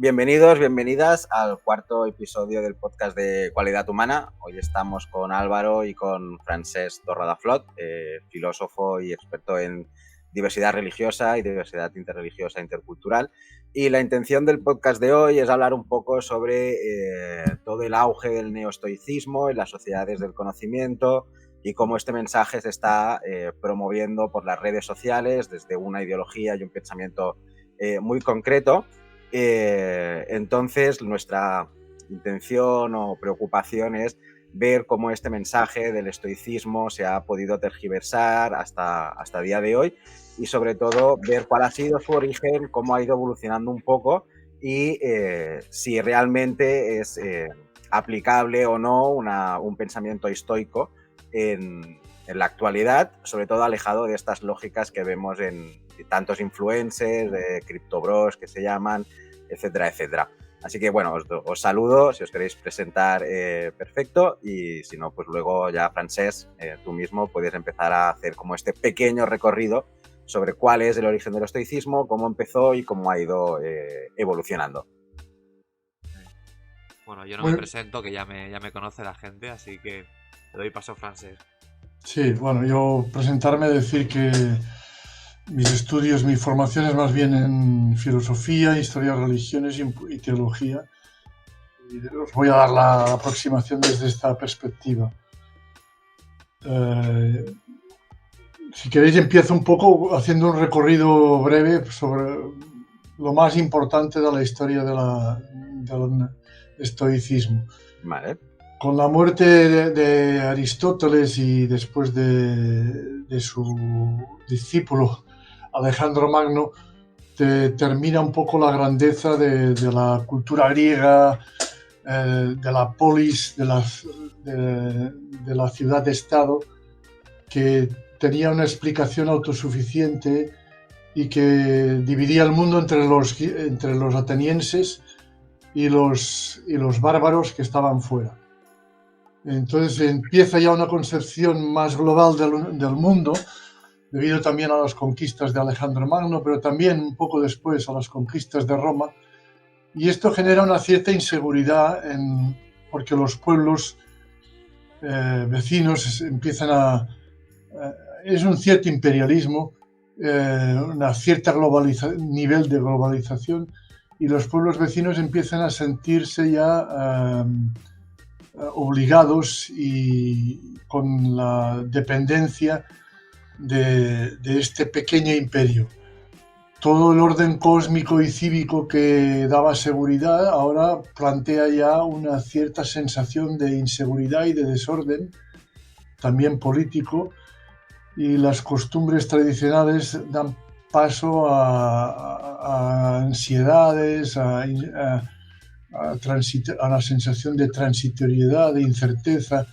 Bienvenidos, bienvenidas al cuarto episodio del podcast de Cualidad Humana. Hoy estamos con Álvaro y con Francesc Torradaflot, filósofo y experto en diversidad religiosa y diversidad interreligiosa e intercultural. Y la intención del podcast de hoy es hablar un poco sobre todo el auge del neoestoicismo en las sociedades del conocimiento y cómo este mensaje se está promoviendo por las redes sociales desde una ideología y un pensamiento muy concreto. Entonces, nuestra intención o preocupación es ver cómo este mensaje del estoicismo se ha podido tergiversar hasta el día de hoy y sobre todo ver cuál ha sido su origen, cómo ha ido evolucionando un poco y si realmente es aplicable o no un pensamiento estoico en la actualidad, sobre todo alejado de estas lógicas que vemos en tantos influencers, criptobros que se llaman, etcétera, etcétera. Así que bueno, os saludo, si os queréis presentar, perfecto, y si no, pues luego ya, Francesc, tú mismo puedes empezar a hacer como este pequeño recorrido sobre cuál es el origen del estoicismo, cómo empezó y cómo ha ido evolucionando. Bueno, yo no me presento, que ya me conoce la gente, así que le doy paso a Francesc. Sí, bueno, yo presentarme, decir que mis estudios, mi formación es más bien en filosofía, historia de religiones y teología. Y os voy a dar la aproximación desde esta perspectiva. Si queréis, empiezo un poco haciendo un recorrido breve sobre lo más importante de la historia del estoicismo. Vale. Con la muerte de Aristóteles y después de su discípulo Alejandro Magno, termina un poco la grandeza de la cultura griega, de la polis, de la ciudad-estado, que tenía una explicación autosuficiente y que dividía el mundo entre los atenienses y los bárbaros que estaban fuera. Entonces empieza ya una concepción más global del mundo, debido también a las conquistas de Alejandro Magno, pero también un poco después a las conquistas de Roma. Y esto genera una cierta inseguridad porque los pueblos vecinos empiezan es un cierto imperialismo, un cierto nivel de globalización, y los pueblos vecinos empiezan a sentirse ya obligados y con la dependencia de este pequeño imperio. Todo el orden cósmico y cívico que daba seguridad ahora plantea ya una cierta sensación de inseguridad y de desorden, también político, y las costumbres tradicionales dan paso a ansiedades, a la sensación de transitoriedad, de incerteza,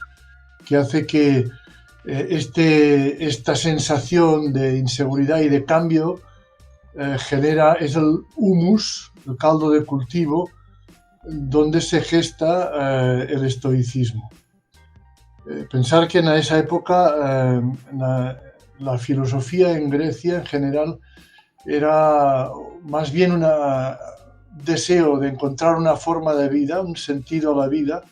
que hace que esta sensación de inseguridad y de cambio es el humus, el caldo de cultivo, donde se gesta el estoicismo. Pensar que en esa época la filosofía en Grecia en general era más bien un deseo de encontrar una forma de vida, un sentido a la vida,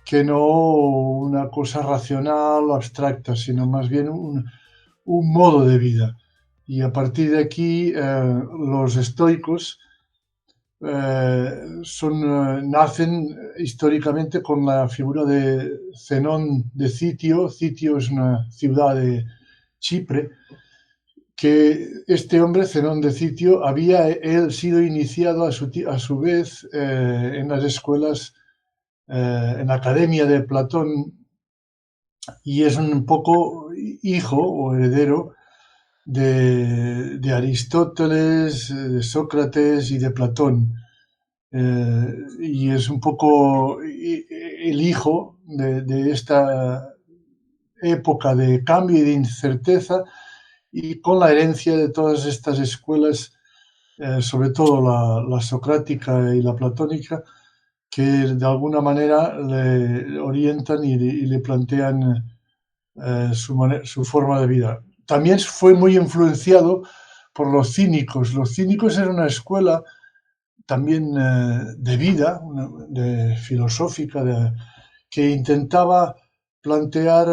que no una cosa racional o abstracta, sino más bien un modo de vida. Y a partir de aquí los estoicos nacen históricamente con la figura de Zenón de Citio. Citio es una ciudad de Chipre, que este hombre, Zenón de Citio, había él sido iniciado a su vez en las escuelas, en la academia de Platón, y es un poco hijo o heredero de Aristóteles, de Sócrates y de Platón. Y es un poco el hijo de esta época de cambio y de incerteza, y con la herencia de todas estas escuelas, sobre todo la socrática y la platónica, que de alguna manera le orientan y le plantean su forma de vida. También fue muy influenciado por los cínicos. Los cínicos eran una escuela también de vida, filosófica, que intentaba plantear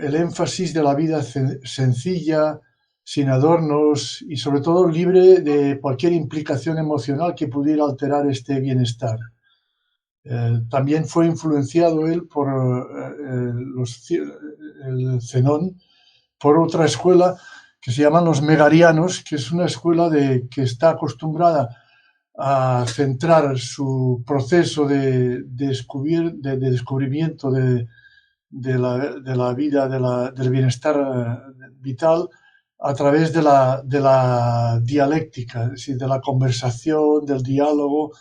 el énfasis de la vida sencilla, sin adornos y sobre todo libre de cualquier implicación emocional que pudiera alterar este bienestar. También fue influenciado él por el Zenón, por otra escuela que se llaman los megarianos, que es una escuela que está acostumbrada a centrar su proceso de descubrimiento de la vida, del bienestar vital a través de la dialéctica, es decir, de la conversación, del diálogo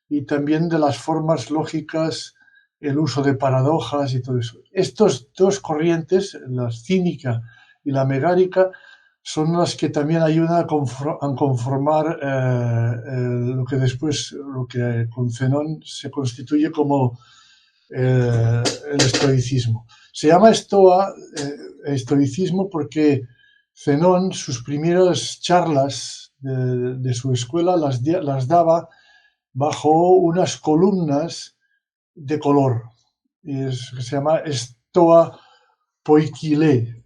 y también de las formas lógicas, el uso de paradojas y todo eso. Estos dos corrientes, la cínica y la megárica, son las que también ayudan a conformar lo que con Zenón se constituye como el estoicismo. Se llama estoicismo porque Zenón, sus primeras charlas de su escuela las daba bajo unas columnas de color. Se llama Stoa Poikile.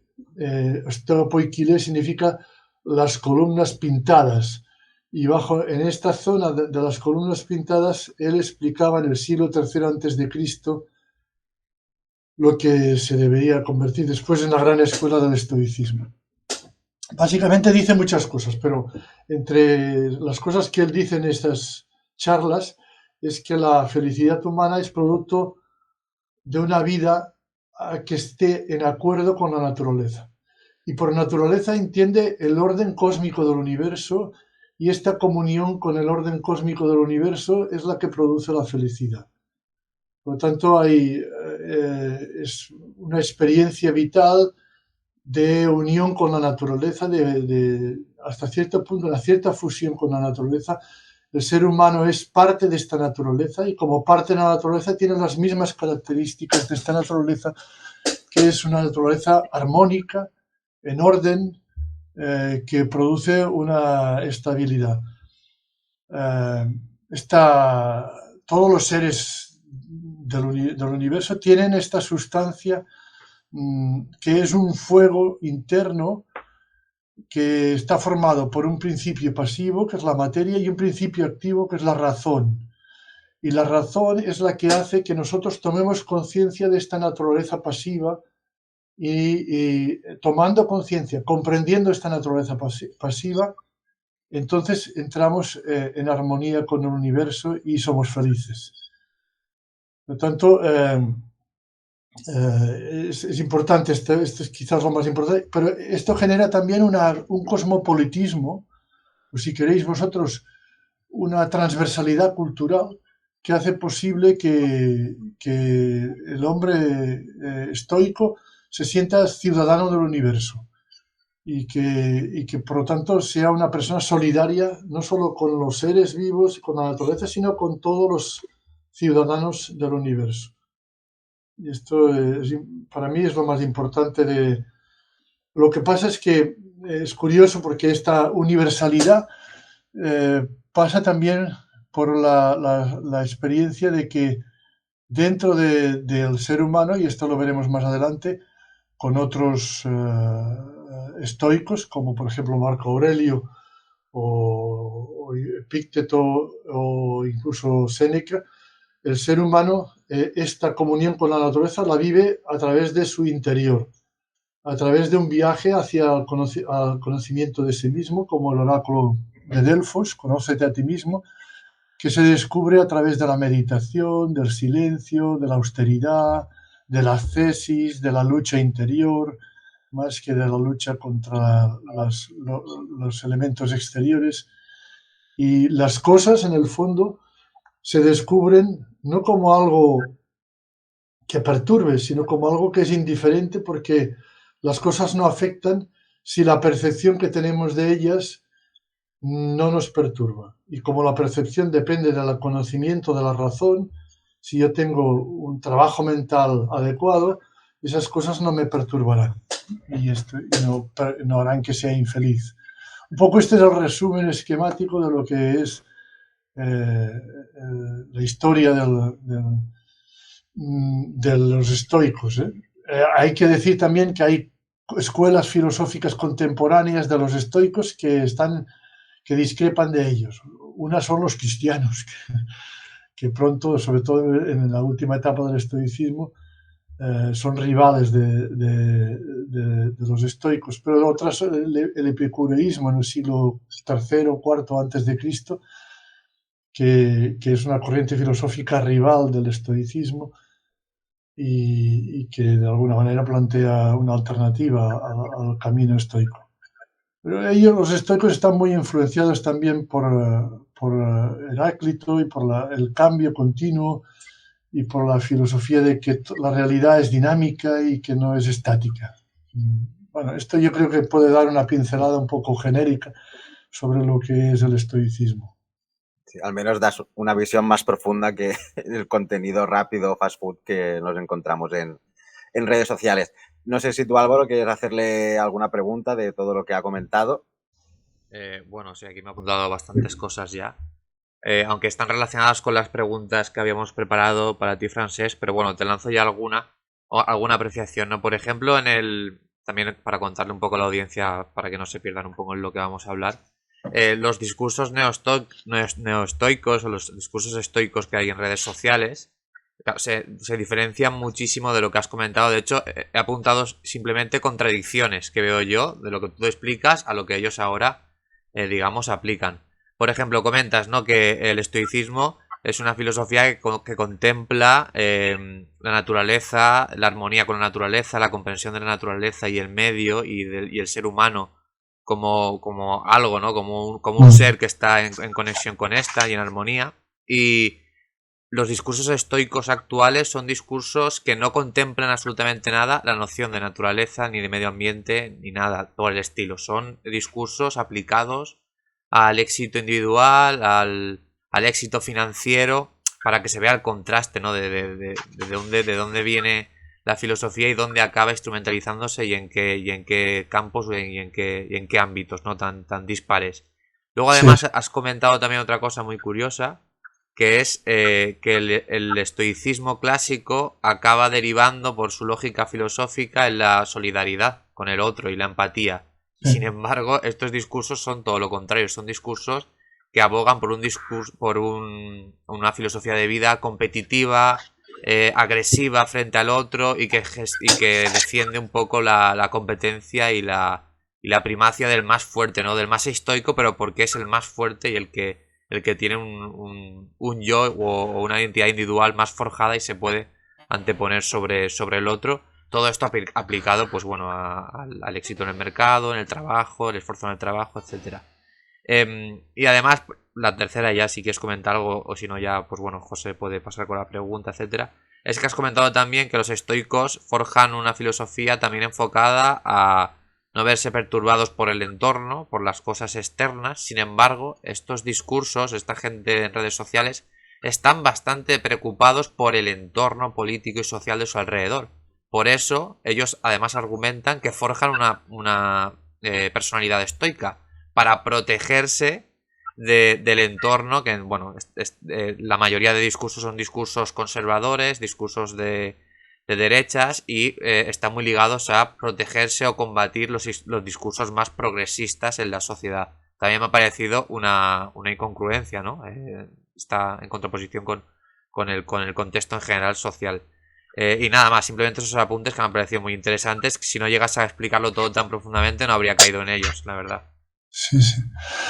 Stoa Poikile significa las columnas pintadas. Y en esta zona de las columnas pintadas, él explicaba en el siglo III a.C. lo que se debería convertir después en la gran escuela del estoicismo. Básicamente dice muchas cosas, pero entre las cosas que él dice en estas charlas es que la felicidad humana es producto de una vida que esté en acuerdo con la naturaleza. Y por naturaleza entiende el orden cósmico del universo, y esta comunión con el orden cósmico del universo es la que produce la felicidad. Por lo tanto, es una experiencia vital de unión con la naturaleza, hasta cierto punto, una cierta fusión con la naturaleza. El ser humano es parte de esta naturaleza y como parte de la naturaleza tiene las mismas características de esta naturaleza, que es una naturaleza armónica, en orden, que produce una estabilidad. Todos los seres del universo tienen esta sustancia que es un fuego interno que está formado por un principio pasivo, que es la materia, y un principio activo, que es la razón. Y la razón es la que hace que nosotros tomemos conciencia de esta naturaleza pasiva y tomando conciencia, comprendiendo esta naturaleza pasiva, entonces entramos en armonía con el universo y somos felices. Por lo tanto, es importante, esto es quizás lo más importante, pero esto genera también un cosmopolitismo, o si queréis vosotros, una transversalidad cultural que hace posible que el hombre estoico se sienta ciudadano del universo y que por lo tanto sea una persona solidaria no solo con los seres vivos, con la naturaleza, sino con todos los ciudadanos del universo. Y esto para mí es lo más importante. Lo que pasa es que es curioso porque esta universalidad pasa también por la experiencia de que dentro del ser humano, y esto lo veremos más adelante, con otros estoicos, como por ejemplo Marco Aurelio o Epícteto o incluso Séneca, el ser humano esta comunión con la naturaleza la vive a través de su interior, a través de un viaje hacia el conocimiento de sí mismo, como el oráculo de Delfos, conócete a ti mismo, que se descubre a través de la meditación, del silencio, de la austeridad, de la ascesis, de la lucha interior, más que de la lucha contra los elementos exteriores. Y las cosas, en el fondo, se descubren no como algo que perturbe, sino como algo que es indiferente, porque las cosas no afectan si la percepción que tenemos de ellas no nos perturba. Y como la percepción depende del conocimiento de la razón, si yo tengo un trabajo mental adecuado, esas cosas no me perturbarán y no harán que sea infeliz. Un poco este es el resumen esquemático de lo que es la historia de los estoicos. Hay que decir también que hay escuelas filosóficas contemporáneas de los estoicos que discrepan de ellos. Una son los cristianos, que pronto, sobre todo en la última etapa del estoicismo, son rivales de los estoicos, pero otras, el epicureísmo en el siglo III o IV antes de Cristo, que es una corriente filosófica rival del estoicismo y que de alguna manera plantea una alternativa al camino estoico. Pero los estoicos están muy influenciados también por Heráclito y por el cambio continuo y por la filosofía de que la realidad es dinámica y que no es estática. Bueno, esto yo creo que puede dar una pincelada un poco genérica sobre lo que es el estoicismo. Sí, al menos das una visión más profunda que el contenido rápido, fast food que nos encontramos en redes sociales. No sé si tú, Álvaro, quieres hacerle alguna pregunta de todo lo que ha comentado. Bueno, sí, aquí me ha apuntado bastantes cosas ya. Aunque están relacionadas con las preguntas que habíamos preparado para ti, Francesc, pero bueno, te lanzo ya alguna apreciación, ¿no? Por ejemplo, también para contarle un poco a la audiencia, para que no se pierdan un poco en lo que vamos a hablar, los discursos neoestoicos o los discursos estoicos que hay en redes sociales se diferencian muchísimo de lo que has comentado. De hecho, he apuntado simplemente contradicciones que veo yo de lo que tú explicas a lo que ellos ahora, digamos, aplican. Por ejemplo, comentas, ¿no?, que el estoicismo es una filosofía que contempla la naturaleza, la armonía con la naturaleza, la comprensión de la naturaleza y el medio y el ser humano como algo, ¿no? Como un ser que está en conexión con esta y en armonía. Y los discursos estoicos actuales son discursos que no contemplan absolutamente nada la noción de naturaleza, ni de medio ambiente, ni nada por el estilo. Son discursos aplicados al éxito individual, al éxito financiero, para que se vea el contraste, ¿no? De dónde viene la filosofía y dónde acaba instrumentalizándose y en qué campos y en qué ámbitos, ¿no?, tan dispares. Luego, además, has comentado también otra cosa muy curiosa, que es que el estoicismo clásico acaba derivando por su lógica filosófica en la solidaridad con el otro y la empatía. Sin embargo, estos discursos son todo lo contrario, son discursos que abogan por una filosofía de vida competitiva, agresiva frente al otro y que defiende un poco la competencia y la primacia del más fuerte, ¿no? Del más estoico, pero porque es el más fuerte y el que tiene un yo o una identidad individual más forjada y se puede anteponer sobre el otro. Todo esto aplicado, pues bueno, al éxito en el mercado, en el trabajo, el esfuerzo en el trabajo, etcétera. Y además, la tercera, ya si quieres comentar algo, o si no ya, pues bueno, José puede pasar con la pregunta, etcétera. Es que has comentado también que los estoicos forjan una filosofía también enfocada a no verse perturbados por el entorno, por las cosas externas. Sin embargo, estos discursos, esta gente en redes sociales, están bastante preocupados por el entorno político y social de su alrededor. Por eso, ellos además argumentan que forjan una personalidad estoica para protegerse del entorno, que bueno, la mayoría de discursos son discursos conservadores, discursos de derechas y están muy ligados a protegerse o combatir los discursos más progresistas en la sociedad. También me ha parecido una incongruencia, ¿no? Está en contraposición con el contexto en general social. Y nada más, simplemente esos apuntes que me han parecido muy interesantes. Si no llegas a explicarlo todo tan profundamente, no habría caído en ellos, la verdad. Sí, sí.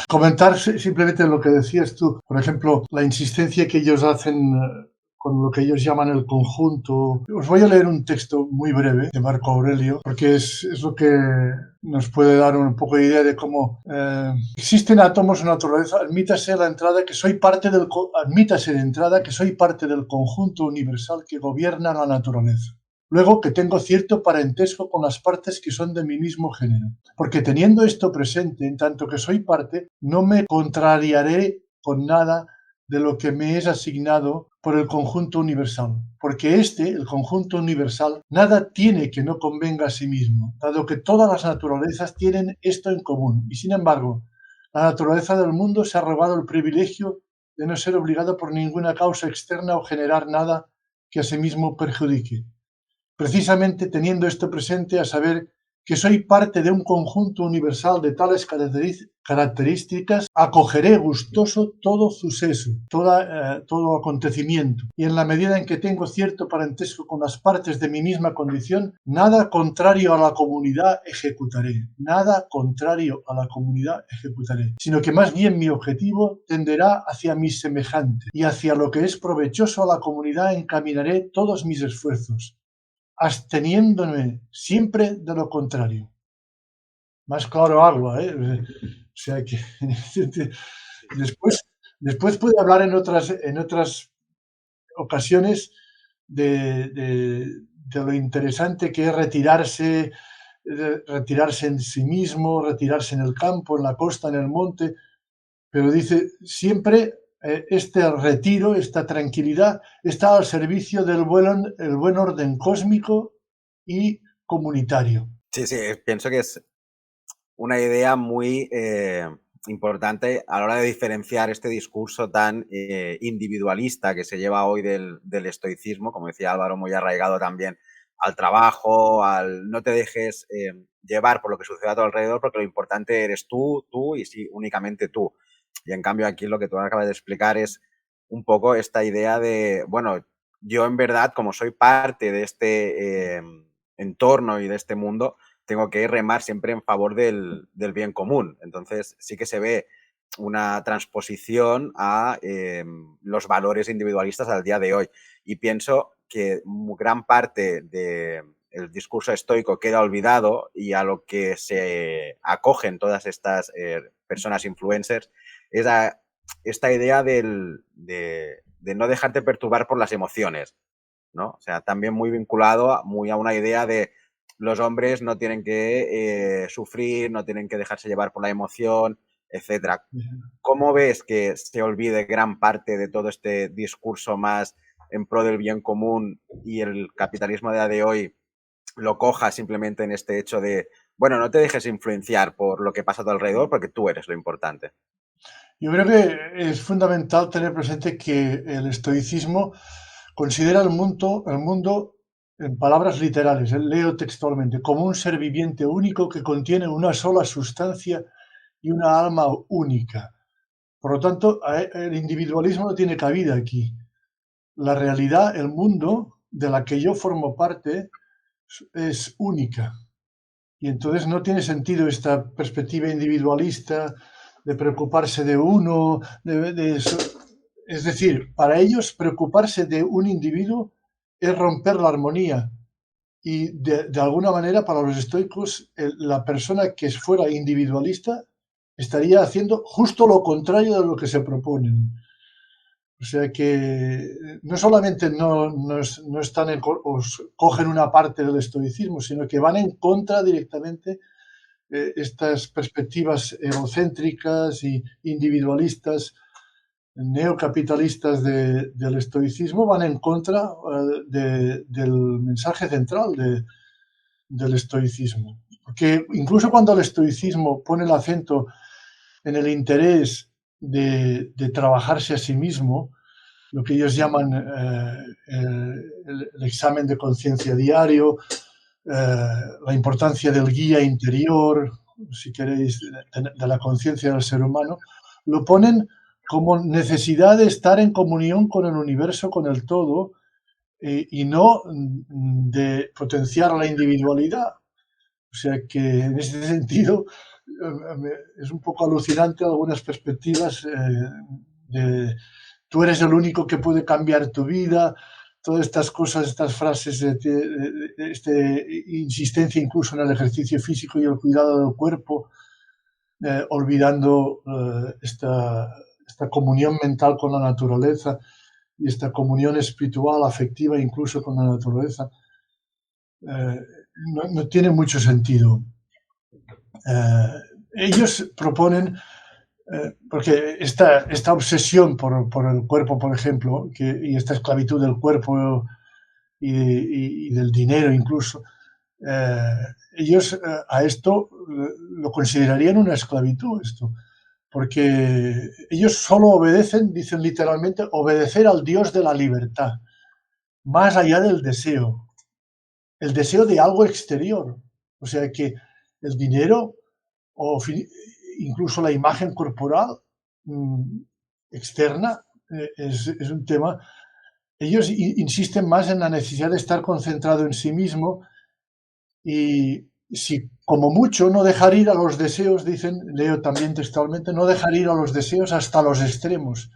Comentar simplemente lo que decías tú, por ejemplo, la insistencia que ellos hacen con lo que ellos llaman el conjunto. Os voy a leer un texto muy breve de Marco Aurelio, porque es lo que nos puede dar un poco de idea de cómo existen átomos en la naturaleza. Admítase de entrada que soy parte del conjunto universal que gobierna la naturaleza. Luego, que tengo cierto parentesco con las partes que son de mi mismo género. Porque teniendo esto presente, en tanto que soy parte, no me contrariaré con nada de lo que me es asignado por el conjunto universal. Porque el conjunto universal, nada tiene que no convenga a sí mismo, dado que todas las naturalezas tienen esto en común. Y sin embargo, la naturaleza del mundo se ha robado el privilegio de no ser obligado por ninguna causa externa o generar nada que a sí mismo perjudique. Precisamente teniendo esto presente, a saber que soy parte de un conjunto universal de tales características, acogeré gustoso todo suceso, todo acontecimiento, y en la medida en que tengo cierto parentesco con las partes de mi misma condición, nada contrario a la comunidad ejecutaré, sino que más bien mi objetivo tenderá hacia mis semejantes, y hacia lo que es provechoso a la comunidad encaminaré todos mis esfuerzos, absteniéndome siempre de lo contrario. Más claro agua, ¿eh? O sea que después puede hablar en otras ocasiones de lo interesante que es retirarse en sí mismo, retirarse en el campo, en la costa, en el monte, pero dice siempre este retiro, esta tranquilidad está al servicio del buen orden cósmico y comunitario. Sí, pienso que es una idea muy importante a la hora de diferenciar este discurso tan individualista que se lleva hoy del estoicismo, como decía Álvaro, muy arraigado también al trabajo, al no te dejes llevar por lo que sucede a tu alrededor, porque lo importante eres tú y sí, únicamente tú. Y en cambio aquí lo que tú acabas de explicar es un poco esta idea de, bueno, yo en verdad, como soy parte de este entorno y de este mundo, tengo que remar siempre en favor del bien común. Entonces sí que se ve una transposición a los valores individualistas al día de hoy. Y pienso que gran parte del discurso estoico queda olvidado y a lo que se acogen todas estas personas influencers es a esta idea de no dejarte perturbar por las emociones, ¿no? O sea, también muy vinculado muy a una idea de los hombres no tienen que sufrir, no tienen que dejarse llevar por la emoción, etcétera. ¿Cómo ves que se olvide gran parte de todo este discurso más en pro del bien común y el capitalismo de día de hoy lo coja simplemente en este hecho de, bueno, no te dejes influenciar por lo que pasa a tu alrededor porque tú eres lo importante? Yo creo que es fundamental tener presente que el estoicismo considera el mundo en palabras literales, leo textualmente, como un ser viviente único que contiene una sola sustancia y una alma única. Por lo tanto, el individualismo no tiene cabida aquí. La realidad, el mundo de la que yo formo parte es única. Y entonces no tiene sentido esta perspectiva individualista de preocuparse de uno, de eso. Es decir, para ellos preocuparse de un individuo es romper la armonía. Y de alguna manera, para los estoicos, la persona que fuera individualista estaría haciendo justo lo contrario de lo que se proponen. O sea que no solamente no están cogen una parte del estoicismo, sino que van en contra directamente estas perspectivas egocéntricas y individualistas, neocapitalistas del estoicismo, van en contra del mensaje central del estoicismo. Porque incluso cuando el estoicismo pone el acento en el interés de trabajarse a sí mismo, lo que ellos llaman el examen de conciencia diario, la importancia del guía interior, si queréis, de la conciencia del ser humano, lo ponen como necesidad de estar en comunión con el universo, con el todo, y no de potenciar la individualidad. O sea que en ese sentido es un poco alucinante algunas perspectivas de tú eres el único que puede cambiar tu vida, todas estas cosas, estas frases, insistencia incluso en el ejercicio físico y el cuidado del cuerpo, olvidando esta comunión mental con la naturaleza y esta comunión espiritual, afectiva incluso con la naturaleza. No tiene mucho sentido. Ellos proponen, porque esta obsesión por el cuerpo, por ejemplo, y esta esclavitud del cuerpo y del dinero incluso, ellos a esto lo considerarían una esclavitud. Esto. porque ellos solo obedecen, dicen literalmente, obedecer al Dios de la libertad, más allá del deseo, el deseo de algo exterior. O sea que el dinero o incluso la imagen corporal externa es un tema. Ellos insisten más en la necesidad de estar concentrado en sí mismo y si como mucho no dejar ir a los deseos, dicen, leo también textualmente, no dejar ir a los deseos hasta los extremos,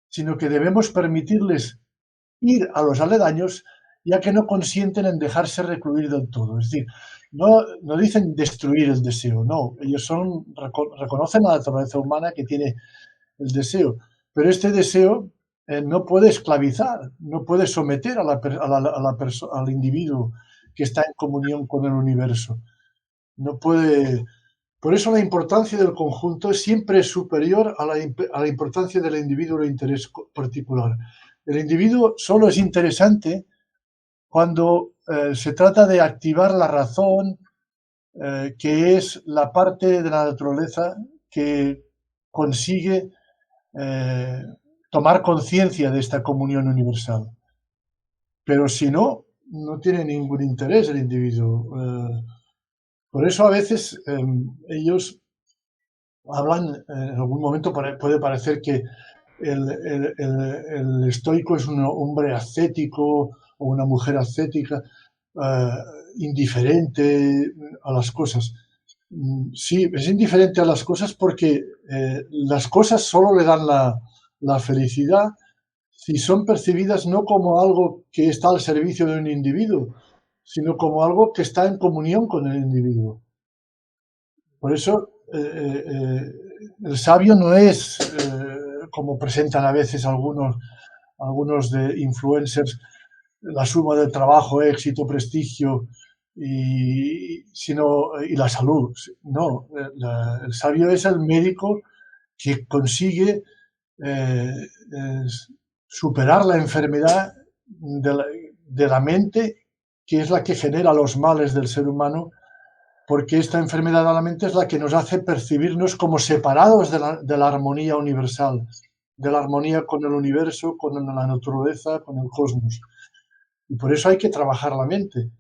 sino que debemos permitirles ir a los aledaños, ya que no consienten en dejarse recluir del todo. Es decir, no dicen destruir el deseo, no, ellos reconocen la naturaleza humana que tiene el deseo, pero este deseo no puede esclavizar, no puede someter al individuo que está en comunión con el universo. No puede. Por eso la importancia del conjunto siempre es superior a la importancia del individuo o interés particular. El individuo solo es interesante cuando se trata de activar la razón, que es la parte de la naturaleza que consigue tomar conciencia de esta comunión universal. Pero si no, no tiene ningún interés el individuo. Por eso a veces ellos hablan, en algún momento puede parecer que el estoico es un hombre ascético o una mujer ascética, indiferente a las cosas. Sí, es indiferente a las cosas porque las cosas solo le dan la felicidad si son percibidas no como algo que está al servicio de un individuo, sino como algo que está en comunión con el individuo. Por eso el sabio no es, como presentan a veces algunos de influencers, la suma del trabajo, éxito, prestigio y la salud. No, el sabio es el médico que consigue superar la enfermedad de la mente, que es la que genera los males del ser humano, porque esta enfermedad de la mente es la que nos hace percibirnos como separados de la armonía universal, de la armonía con el universo, con la naturaleza, con el cosmos. Y por eso hay que trabajar la mente.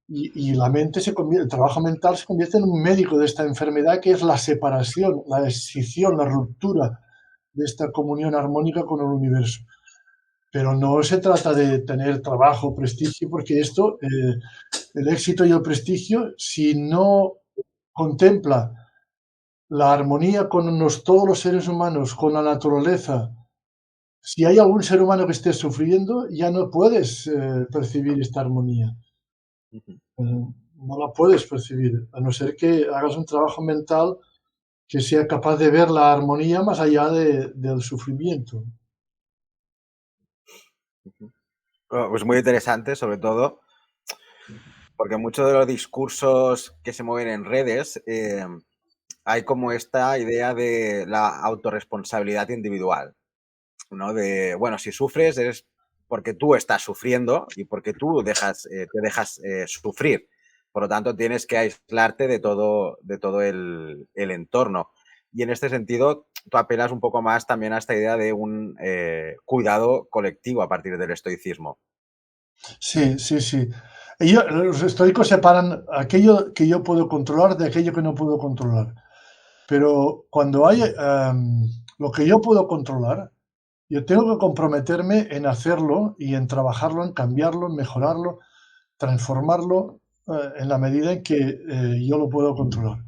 Y la mente el trabajo mental se convierte en un médico de esta enfermedad, que es la separación, la escisión, la ruptura de esta comunión armónica con el universo. Pero no se trata de tener trabajo, prestigio, porque esto, el éxito y el prestigio, si no contempla la armonía con todos los seres humanos, con la naturaleza, si hay algún ser humano que esté sufriendo, ya no puedes percibir esta armonía. No la puedes percibir, a no ser que hagas un trabajo mental que sea capaz de ver la armonía más allá del sufrimiento. Pues muy interesante, sobre todo, porque muchos de los discursos que se mueven en redes hay como esta idea de la autorresponsabilidad individual, ¿no? De, bueno, si sufres es porque tú estás sufriendo y porque tú te dejas sufrir. Por lo tanto, tienes que aislarte de todo el entorno. Y en este sentido, tú apelas un poco más también a esta idea de un cuidado colectivo a partir del estoicismo. Sí, sí, sí. Los estoicos separan aquello que yo puedo controlar de aquello que no puedo controlar. Pero cuando hay lo que yo puedo controlar, yo tengo que comprometerme en hacerlo y en trabajarlo, en cambiarlo, en mejorarlo, transformarlo en la medida en que yo lo puedo controlar.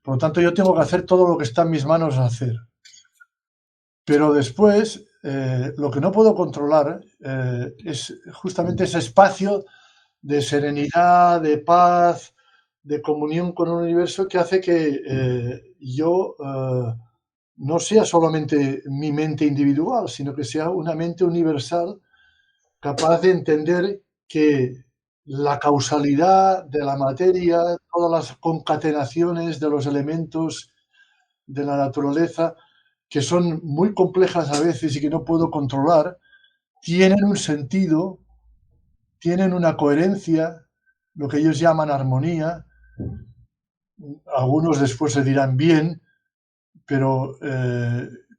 Por lo tanto, yo tengo que hacer todo lo que está en mis manos hacer. Pero después, lo que no puedo controlar es justamente ese espacio de serenidad, de paz, de comunión con el universo que hace que yo no sea solamente mi mente individual, sino que sea una mente universal capaz de entender que la causalidad de la materia, todas las concatenaciones de los elementos de la naturaleza, que son muy complejas a veces y que no puedo controlar, tienen un sentido, tienen una coherencia, lo que ellos llaman armonía. Algunos después se dirán bien, pero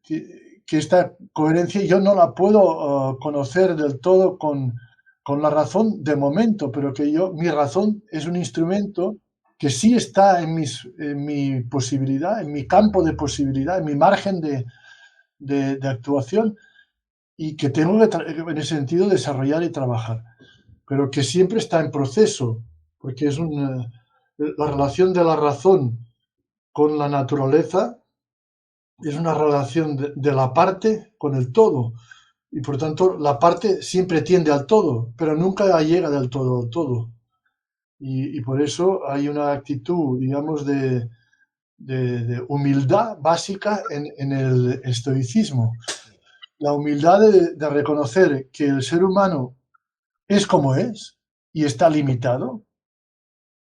que esta coherencia yo no la puedo conocer del todo con la razón de momento, pero que mi razón es un instrumento que sí está en mi posibilidad, en mi campo de posibilidad, en mi margen de actuación, y que tengo que, en ese sentido, desarrollar y trabajar, pero que siempre está en proceso, porque es la relación de la razón con la naturaleza es una relación de la parte con el todo, y por tanto la parte siempre tiende al todo, pero nunca llega del todo al todo. Y por eso hay una actitud, digamos, de humildad básica en el estoicismo. La humildad de reconocer que el ser humano es como es y está limitado,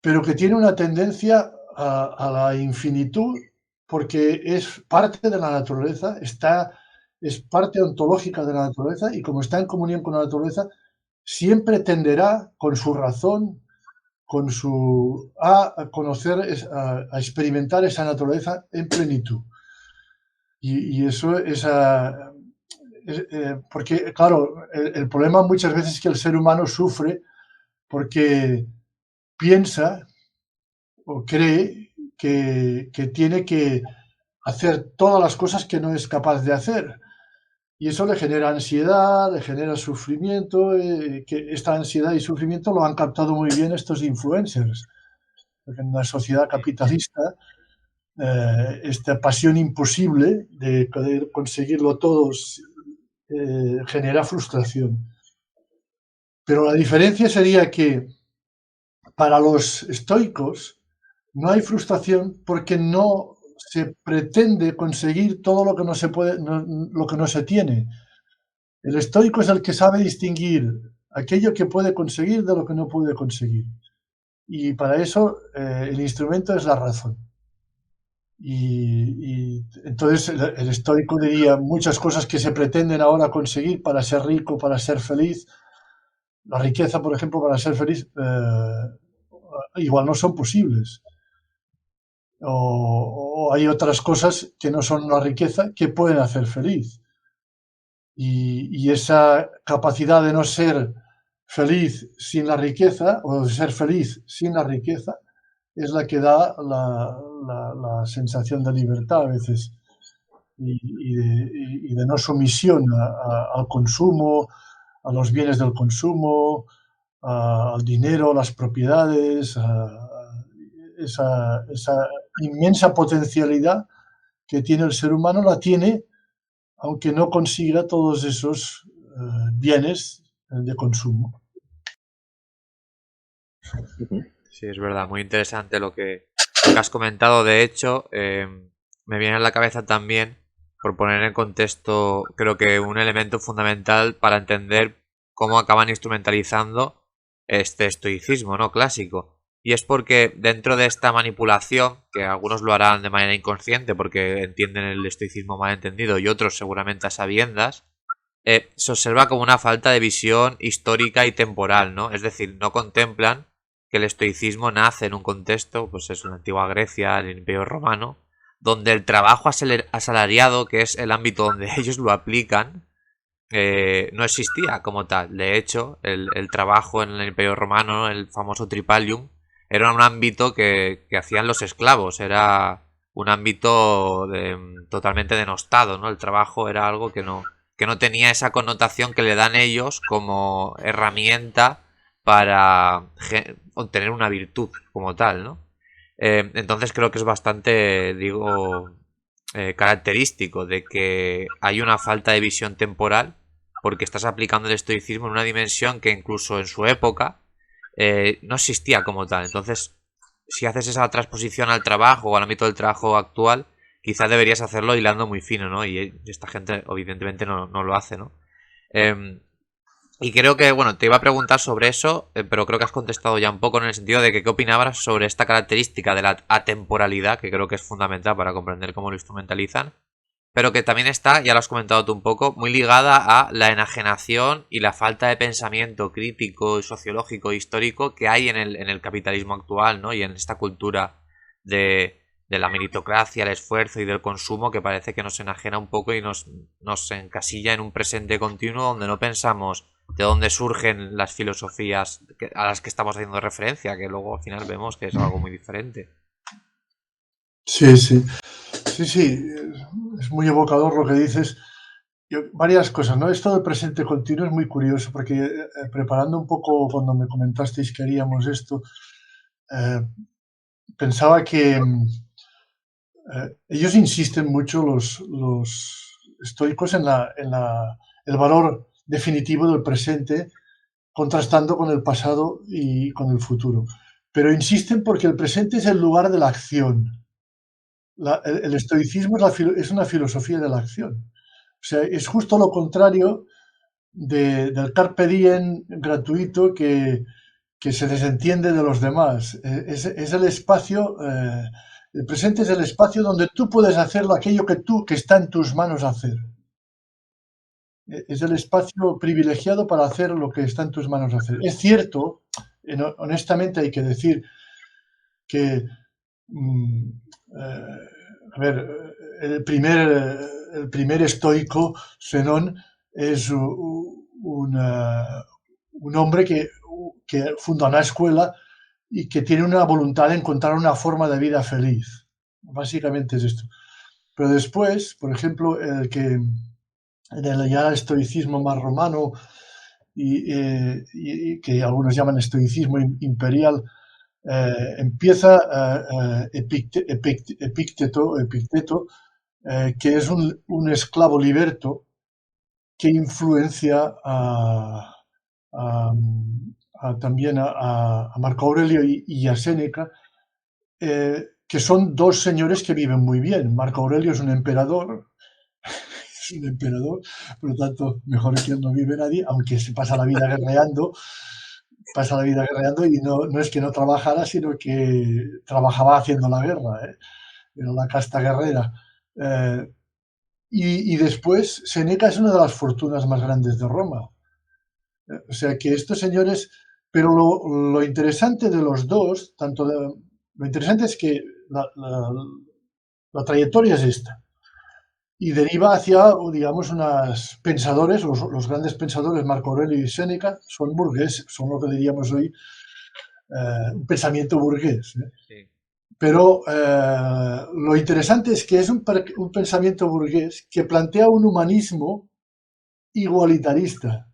pero que tiene una tendencia a la infinitud porque es parte de la naturaleza, es parte ontológica de la naturaleza, y como está en comunión con la naturaleza, siempre tenderá con su razón, a conocer, a experimentar esa naturaleza en plenitud. Y eso es, porque, claro, el problema muchas veces es que el ser humano sufre porque piensa o cree que tiene que hacer todas las cosas que no es capaz de hacer. Y eso le genera ansiedad, le genera sufrimiento, que esta ansiedad y sufrimiento lo han captado muy bien estos influencers. Porque en una sociedad capitalista, esta pasión imposible de poder conseguirlo todo genera frustración. Pero la diferencia sería que para los estoicos no hay frustración porque no se pretende conseguir todo lo que no se puede, lo que no se tiene. El estoico es el que sabe distinguir aquello que puede conseguir de lo que no puede conseguir. Y para eso el instrumento es la razón. Y entonces el estoico diría muchas cosas que se pretenden ahora conseguir para ser rico, para ser feliz. La riqueza, por ejemplo, para ser feliz, igual no son posibles. O hay otras cosas que no son la riqueza que pueden hacer feliz. Y esa capacidad de no ser feliz sin la riqueza, o de ser feliz sin la riqueza, es la que da la sensación de libertad a veces, y de no sumisión al consumo, a los bienes del consumo, al dinero, a las propiedades, esa inmensa potencialidad que tiene el ser humano, la tiene aunque no consiga todos esos bienes de consumo. Sí, es verdad, muy interesante lo que has comentado. De hecho, me viene a la cabeza también, por poner en contexto, creo que un elemento fundamental para entender cómo acaban instrumentalizando este estoicismo, ¿no? Clásico. Y es porque dentro de esta manipulación, que algunos lo harán de manera inconsciente porque entienden el estoicismo mal entendido y otros seguramente a sabiendas, se observa como una falta de visión histórica y temporal, ¿no? Es decir, no contemplan que el estoicismo nace en un contexto, pues es una antigua Grecia, el Imperio Romano, donde el trabajo asalariado, que es el ámbito donde ellos lo aplican, no existía como tal. De hecho, el trabajo en el Imperio Romano, el famoso Tripalium, era un ámbito que hacían los esclavos, era un ámbito totalmente denostado, ¿no? El trabajo era algo que no tenía esa connotación que le dan ellos como herramienta para obtener una virtud como tal, ¿no? Entonces creo que es bastante, característico de que hay una falta de visión temporal porque estás aplicando el estoicismo en una dimensión que incluso en su época no existía como tal. Entonces, si haces esa transposición al trabajo o al ámbito del trabajo actual, quizás deberías hacerlo hilando muy fino, ¿no? Y esta gente evidentemente no lo hace, ¿no? Y creo que, bueno, te iba a preguntar sobre eso, pero creo que has contestado ya un poco en el sentido de que qué opinabas sobre esta característica de la atemporalidad, que creo que es fundamental para comprender cómo lo instrumentalizan, pero que también está, ya lo has comentado tú un poco, muy ligada a la enajenación y la falta de pensamiento crítico, sociológico e histórico que hay en el capitalismo actual, ¿no? Y en esta cultura de de la meritocracia, el esfuerzo y del consumo, que parece que nos enajena un poco y nos encasilla en un presente continuo donde no pensamos de dónde surgen las filosofías a las que estamos haciendo referencia, que luego al final vemos que es algo muy diferente. Sí, sí. Sí, sí, es muy evocador lo que dices. Varias cosas, ¿no? Esto del presente continuo es muy curioso porque preparando un poco cuando me comentasteis que haríamos esto, pensaba que ellos insisten mucho, los estoicos, en el valor definitivo del presente, contrastando con el pasado y con el futuro. Pero insisten porque el presente es el lugar de la acción. El estoicismo es una filosofía de la acción. O sea, es justo lo contrario del carpe diem gratuito que se desentiende de los demás. Es el espacio, el presente es el espacio donde tú puedes hacer aquello que está en tus manos hacer. Es el espacio privilegiado para hacer lo que está en tus manos hacer. Es cierto, honestamente hay que decir que, a ver, el primer estoico, Zenón, es un hombre que funda una escuela y que tiene una voluntad de encontrar una forma de vida feliz. Básicamente es esto. Pero después, por ejemplo, en el ya estoicismo más romano y que algunos llaman estoicismo imperial, empieza Epicteto, que es un esclavo liberto que influencia también a Marco Aurelio y a Séneca, que son dos señores que viven muy bien. Marco Aurelio es un emperador, por lo tanto, mejor que él no vive nadie, aunque se pasa la vida guerreando, y no es que no trabajara, sino que trabajaba haciendo la guerra, ¿eh? Era la casta guerrera. Y después, Seneca es una de las fortunas más grandes de Roma. O sea que estos señores, pero lo interesante de los dos, lo interesante es que la trayectoria es esta. Y deriva hacia, digamos, unos pensadores, los grandes pensadores, Marco Aurelio y Séneca, son burgueses, son lo que diríamos hoy un pensamiento burgués. Sí. Pero lo interesante es que es un pensamiento burgués que plantea un humanismo igualitarista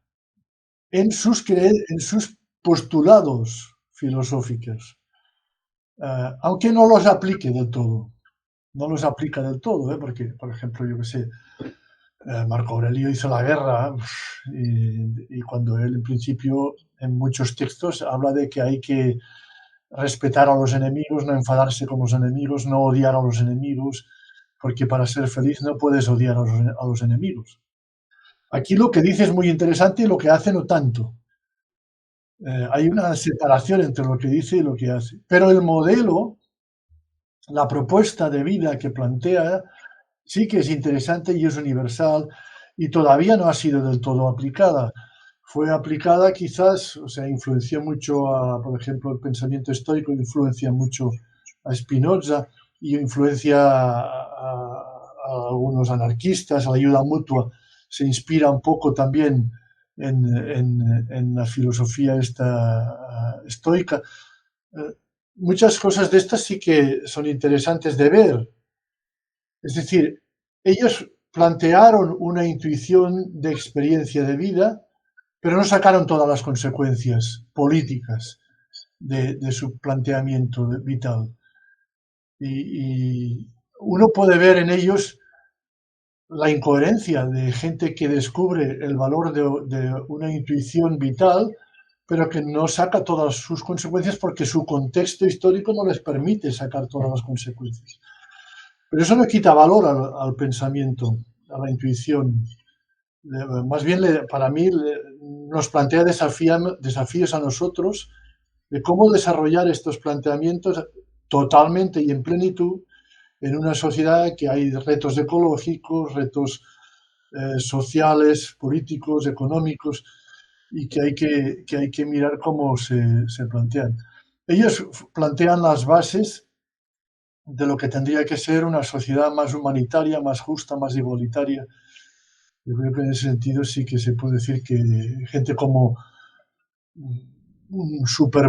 en sus postulados filosóficos, aunque no los aplique del todo. No los aplica del todo, porque, por ejemplo, yo que sé, Marco Aurelio hizo la guerra y cuando él, en principio, en muchos textos habla de que hay que respetar a los enemigos, no enfadarse con los enemigos, no odiar a los enemigos, porque para ser feliz no puedes odiar a los enemigos. Aquí lo que dice es muy interesante y lo que hace no tanto. Hay una separación entre lo que dice y lo que hace. Pero el modelo, la propuesta de vida que plantea, sí que es interesante y es universal y todavía no ha sido del todo aplicada. Fue aplicada quizás, o sea, influenció mucho por ejemplo, el pensamiento estoico influencia mucho a Spinoza y influencia a algunos anarquistas, a la ayuda mutua. Se inspira un poco también en la filosofía esta estoica. Muchas cosas de estas sí que son interesantes de ver. Es decir, ellos plantearon una intuición de experiencia de vida, pero no sacaron todas las consecuencias políticas de su planteamiento vital. Y uno puede ver en ellos la incoherencia de gente que descubre el valor de una intuición vital, pero que no saca todas sus consecuencias porque su contexto histórico no les permite sacar todas las consecuencias. Pero eso no quita valor al pensamiento, a la intuición. Más bien, para mí, nos plantea desafíos a nosotros de cómo desarrollar estos planteamientos totalmente y en plenitud en una sociedad que hay retos ecológicos, retos sociales, políticos, económicos, y que hay que mirar cómo se plantean. Ellos plantean las bases de lo que tendría que ser una sociedad más humanitaria, más justa, más igualitaria. Yo creo que en ese sentido sí que se puede decir que gente como un súper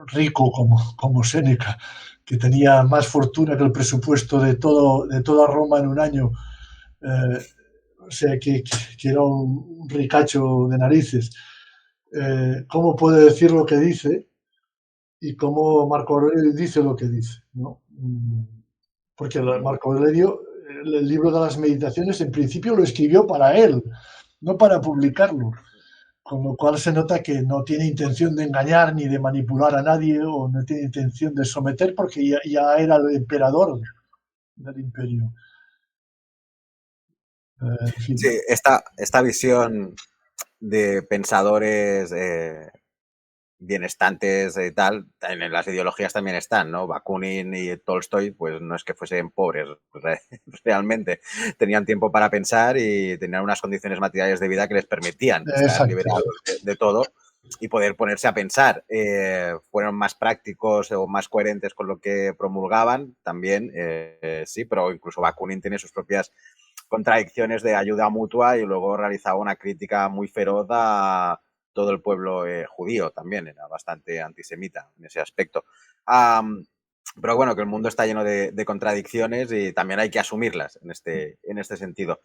rico como Séneca, que tenía más fortuna que el presupuesto de toda Roma en un año, o sea, que era un ricacho de narices, ¿cómo puede decir lo que dice? Y cómo Marco Aurelio dice lo que dice, ¿no? Porque Marco Aurelio, el libro de las meditaciones, en principio lo escribió para él, no para publicarlo. Con lo cual se nota que no tiene intención de engañar ni de manipular a nadie o no tiene intención de someter porque ya era el emperador del imperio. En fin. Sí, esta visión de pensadores bienestantes y tal, en las ideologías también están, ¿no? Bakunin y Tolstoy, pues no es que fuesen pobres realmente, tenían tiempo para pensar y tenían unas condiciones materiales de vida que les permitían estar Exacto. liberados de todo y poder ponerse a pensar. Fueron más prácticos o más coherentes con lo que promulgaban también, sí, pero incluso Bakunin tiene sus propias contradicciones de ayuda mutua y luego realizaba una crítica muy feroz a todo el pueblo judío también, era bastante antisemita en ese aspecto. Pero bueno, que el mundo está lleno de contradicciones y también hay que asumirlas en este sentido.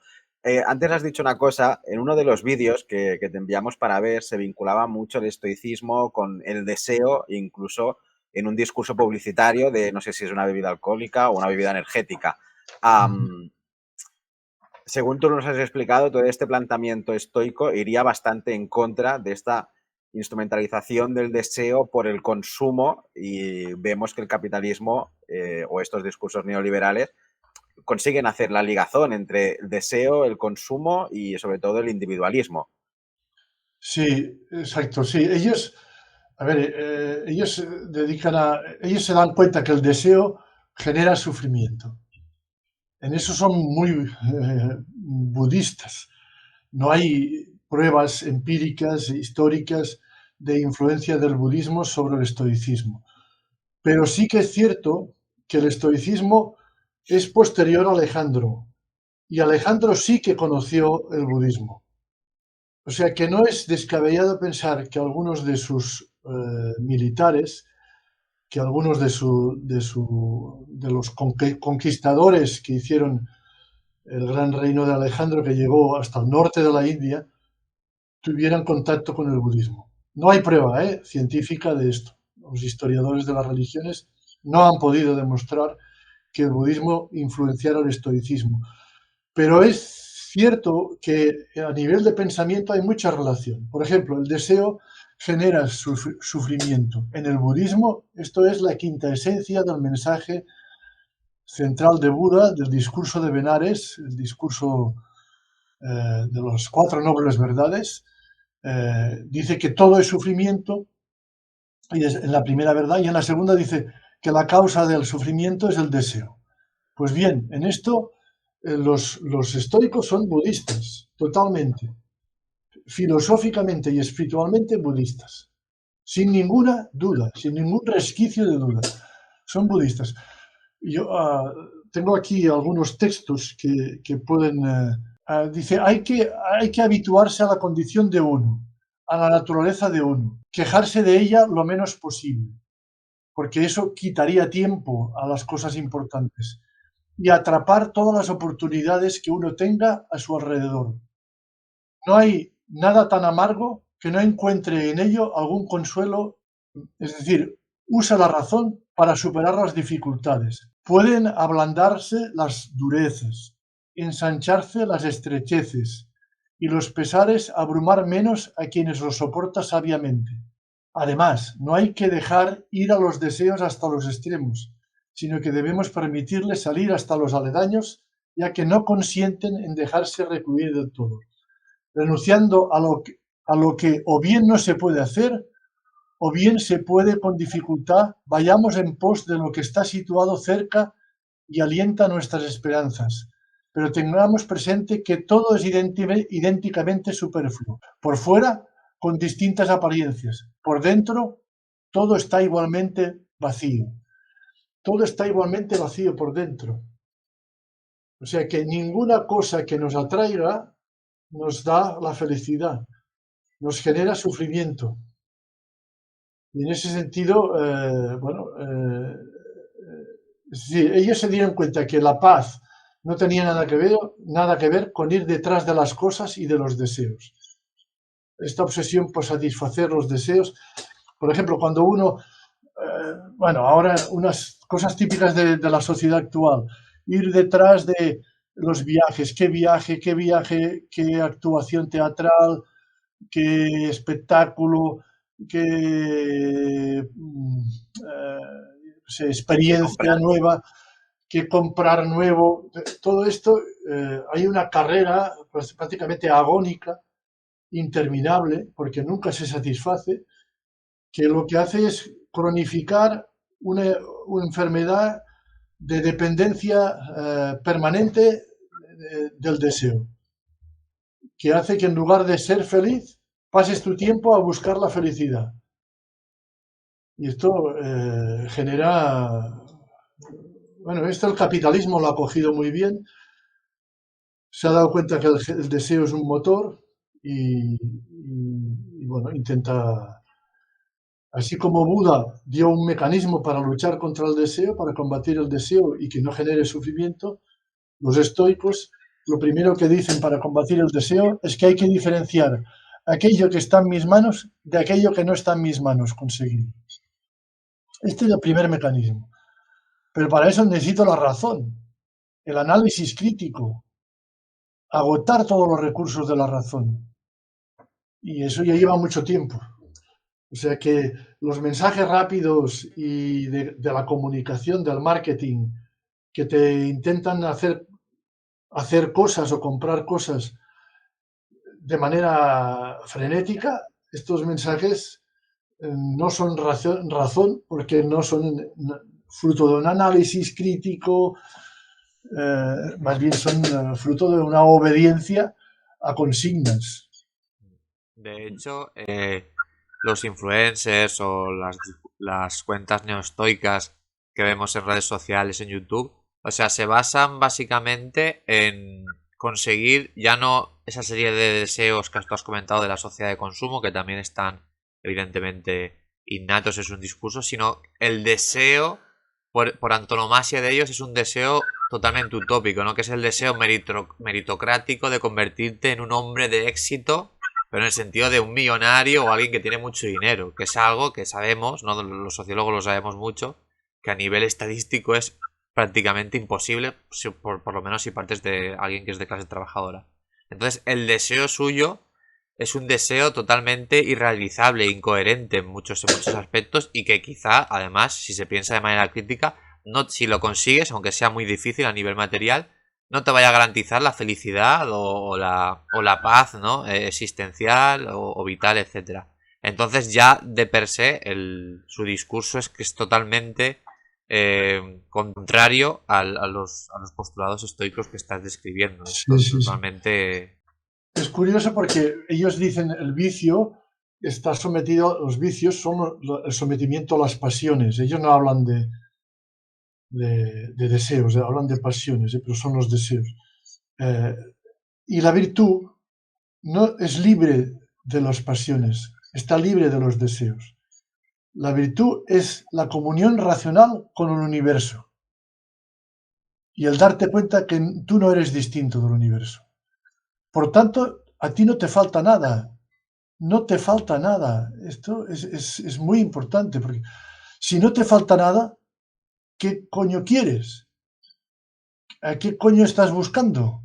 Antes has dicho una cosa, en uno de los vídeos que te enviamos para ver se vinculaba mucho el estoicismo con el deseo, incluso en un discurso publicitario de no sé si es una bebida alcohólica o una bebida energética. Según tú nos has explicado, todo este planteamiento estoico iría bastante en contra de esta instrumentalización del deseo por el consumo y vemos que el capitalismo o estos discursos neoliberales consiguen hacer la ligazón entre el deseo, el consumo y sobre todo el individualismo. Sí, exacto, sí. Ellos, a ver, ellos ellos se dan cuenta que el deseo genera sufrimiento. En eso son muy budistas. No hay pruebas empíricas, históricas, de influencia del budismo sobre el estoicismo. Pero sí que es cierto que el estoicismo es posterior a Alejandro, y Alejandro sí que conoció el budismo. O sea que no es descabellado pensar que algunos de sus militares, que algunos de los conquistadores que hicieron el gran reino de Alejandro, que llegó hasta el norte de la India, tuvieran contacto con el budismo. No hay prueba científica de esto. Los historiadores de las religiones no han podido demostrar que el budismo influenciara el estoicismo. Pero es cierto que a nivel de pensamiento hay mucha relación. Por ejemplo, el deseo genera sufrimiento. En el budismo, esto es la quinta esencia del mensaje central de Buda, del discurso de Benares, el discurso de las cuatro nobles verdades. Dice que todo es sufrimiento, y es en la primera verdad, y en la segunda dice que la causa del sufrimiento es el deseo. Pues bien, en esto los estoicos son budistas, totalmente, filosóficamente y espiritualmente budistas, sin ninguna duda, sin ningún resquicio de duda. Son budistas. Yo tengo aquí algunos textos que pueden... dice, hay que habituarse a la condición de uno, a la naturaleza de uno, quejarse de ella lo menos posible, porque eso quitaría tiempo a las cosas importantes, y atrapar todas las oportunidades que uno tenga a su alrededor. No hay nada tan amargo que no encuentre en ello algún consuelo, es decir, usa la razón para superar las dificultades. Pueden ablandarse las durezas, ensancharse las estrecheces y los pesares abrumar menos a quienes los soporta sabiamente. Además, no hay que dejar ir a los deseos hasta los extremos, sino que debemos permitirles salir hasta los aledaños, ya que no consienten en dejarse recluir del todo, renunciando a lo que o bien no se puede hacer, o bien se puede con dificultad, vayamos en pos de lo que está situado cerca y alienta nuestras esperanzas. Pero tengamos presente que todo es idénticamente superfluo. Por fuera, con distintas apariencias. Por dentro, todo está igualmente vacío. todo está igualmente vacío por dentro. O sea que ninguna cosa que nos atraiga nos da la felicidad, nos genera sufrimiento. Y en ese sentido, es decir, ellos se dieron cuenta que la paz no tenía nada que ver con ir detrás de las cosas y de los deseos. Esta obsesión por satisfacer los deseos, por ejemplo, cuando uno, ahora unas cosas típicas de la sociedad actual, ir detrás de los viajes, qué actuación teatral, qué espectáculo, qué experiencia nueva, qué comprar nuevo. Todo esto, hay una carrera pues, prácticamente agónica, interminable, porque nunca se satisface, que lo que hace es cronificar una enfermedad de dependencia permanente del deseo, que hace que en lugar de ser feliz, pases tu tiempo a buscar la felicidad. Y esto genera... Bueno, esto el capitalismo lo ha cogido muy bien, se ha dado cuenta que el deseo es un motor y bueno, intenta... Así como Buda dio un mecanismo para luchar contra el deseo, para combatir el deseo y que no genere sufrimiento, los estoicos lo primero que dicen para combatir el deseo es que hay que diferenciar aquello que está en mis manos de aquello que no está en mis manos conseguir. Este es el primer mecanismo. Pero para eso necesito la razón, el análisis crítico, agotar todos los recursos de la razón. Y eso ya lleva mucho tiempo. O sea que los mensajes rápidos y de la comunicación, del marketing, que te intentan hacer cosas o comprar cosas de manera frenética, estos mensajes no son razón porque no son fruto de un análisis crítico, más bien son fruto de una obediencia a consignas. De hecho, los influencers o las cuentas neoestoicas que vemos en redes sociales, en YouTube, o sea, se basan básicamente en conseguir ya no esa serie de deseos que tú has comentado de la sociedad de consumo, que también están evidentemente innatos en su discurso, sino el deseo, por antonomasia de ellos, es un deseo totalmente utópico, ¿no? Que es el deseo meritocrático de convertirte en un hombre de éxito, pero en el sentido de un millonario o alguien que tiene mucho dinero, que es algo que sabemos, ¿no? Los sociólogos lo sabemos mucho, que a nivel estadístico es prácticamente imposible, por lo menos si partes de alguien que es de clase trabajadora. Entonces, el deseo suyo es un deseo totalmente irrealizable, incoherente en muchos aspectos y que quizá, además, si se piensa de manera crítica, si lo consigues, aunque sea muy difícil a nivel material, no te vaya a garantizar la felicidad o la paz, ¿no? Existencial o vital, etcétera. Entonces ya de per se su discurso es que es totalmente contrario a los postulados estoicos que estás describiendo. Sí. Totalmente... Es curioso porque ellos dicen el vicio está sometido, los vicios son el sometimiento a las pasiones. Ellos no hablan de deseos, hablan de pasiones, pero son los deseos. Y la virtud no es libre de las pasiones, está libre de los deseos. La virtud es la comunión racional con el universo y el darte cuenta que tú no eres distinto del universo. Por tanto, a ti no te falta nada, no te falta nada. Esto es muy importante, porque si no te falta nada, ¿qué coño quieres? ¿A qué coño estás buscando?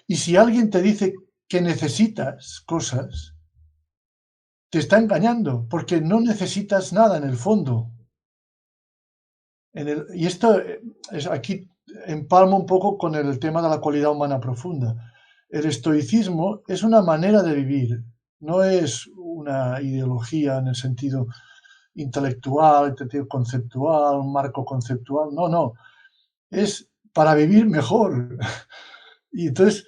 Y si alguien te dice que necesitas cosas, te está engañando, porque no necesitas nada en el fondo. Y esto aquí empalmo un poco con el tema de la cualidad humana profunda. El estoicismo es una manera de vivir, no es una ideología en el sentido intelectual, en el sentido conceptual, un marco conceptual, no. Es para vivir mejor. Y entonces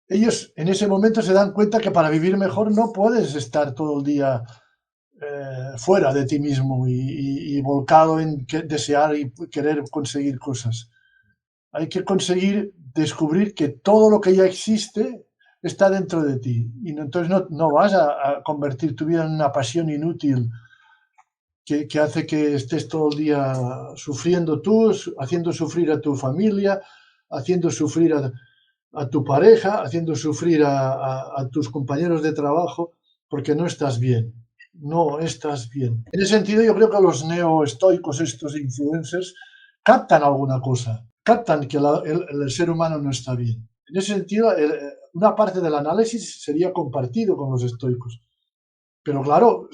ellos en ese momento se dan cuenta que para vivir mejor no puedes estar todo el día fuera de ti mismo y volcado en desear y querer conseguir cosas. Hay que conseguir descubrir que todo lo que ya existe está dentro de ti. Y entonces no vas a convertir tu vida en una pasión inútil que hace que estés todo el día sufriendo tú, haciendo sufrir a tu familia, haciendo sufrir a tu pareja, haciendo sufrir a tus compañeros de trabajo, porque no estás bien. No estás bien. En ese sentido, yo creo que los neoestoicos, estos influencers, captan alguna cosa, captan que el ser humano no está bien. En ese sentido, una parte del análisis sería compartido con los estoicos. Pero claro,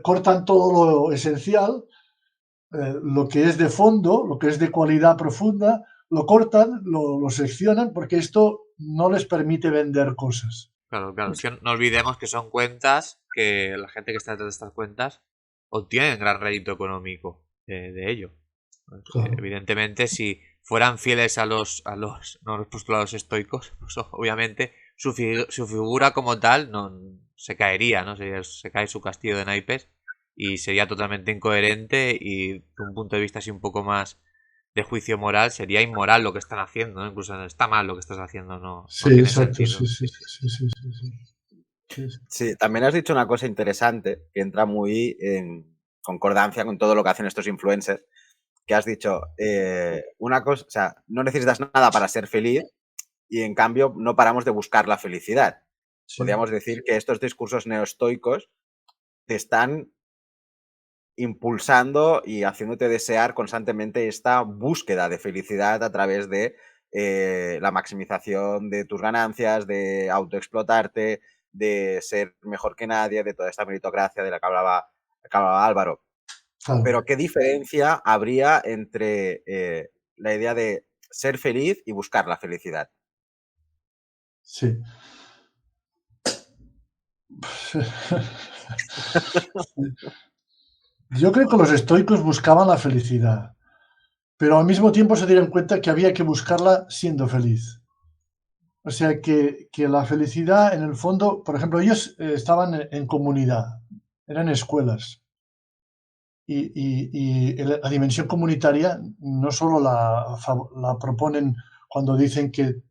cortan todo lo esencial, lo que es de fondo, lo que es de cualidad profunda, lo cortan, lo seccionan, porque esto no les permite vender cosas. Claro, claro. Es que no olvidemos que son cuentas que la gente que está detrás de estas cuentas obtiene gran rédito económico de ello. Claro. Evidentemente, si fueran fieles a los postulados estoicos, pues obviamente su figura como tal no se caería, ¿no? Se cae su castillo de naipes y sería totalmente incoherente y desde un punto de vista así un poco más de juicio moral sería inmoral lo que están haciendo, ¿no? Incluso está mal lo que estás haciendo, no tiene exacto, sentido. Sí, también has dicho una cosa interesante que entra muy en concordancia con todo lo que hacen estos influencers, que has dicho, una cosa, o sea, no necesitas nada para ser feliz y en cambio no paramos de buscar la felicidad. Sí. Podríamos decir que estos discursos neoestoicos te están impulsando y haciéndote desear constantemente esta búsqueda de felicidad a través de la maximización de tus ganancias, de autoexplotarte, de ser mejor que nadie, de toda esta meritocracia de la que hablaba Álvaro. Claro. Pero ¿qué diferencia habría entre la idea de ser feliz y buscar la felicidad? Sí. Yo creo que los estoicos buscaban la felicidad, pero al mismo tiempo se dieron cuenta que había que buscarla siendo feliz. O sea, que la felicidad, en el fondo, por ejemplo, ellos estaban en comunidad, eran escuelas. Y la dimensión comunitaria no solo la proponen cuando dicen que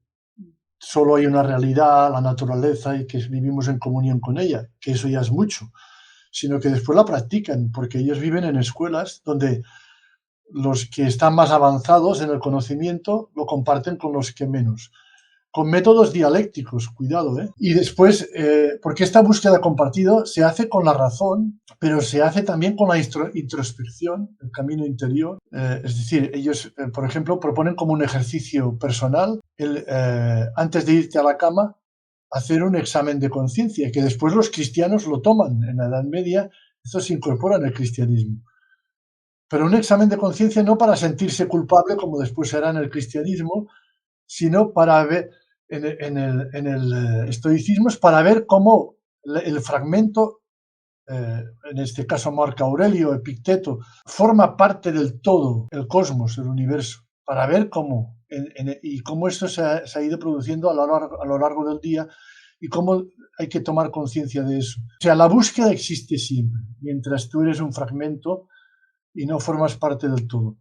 solo hay una realidad, la naturaleza, y que vivimos en comunión con ella, que eso ya es mucho, sino que después la practican, porque ellos viven en escuelas donde los que están más avanzados en el conocimiento lo comparten con los que menos, con métodos dialécticos, cuidado, ¿eh? Y después, porque esta búsqueda compartida se hace con la razón, pero se hace también con la introspección, el camino interior. Es decir, ellos, por ejemplo, proponen como un ejercicio personal, antes de irte a la cama, hacer un examen de conciencia, que después los cristianos lo toman en la Edad Media, esto se incorpora en el cristianismo. Pero un examen de conciencia no para sentirse culpable, como después será en el cristianismo, sino para ver, en el estoicismo es para ver cómo el fragmento, en este caso Marco Aurelio, Epicteto, forma parte del todo, el cosmos, el universo, para ver cómo, y cómo esto se ha ido produciendo a lo largo del día y cómo hay que tomar conciencia de eso. O sea, la búsqueda existe siempre, mientras tú eres un fragmento y no formas parte del todo.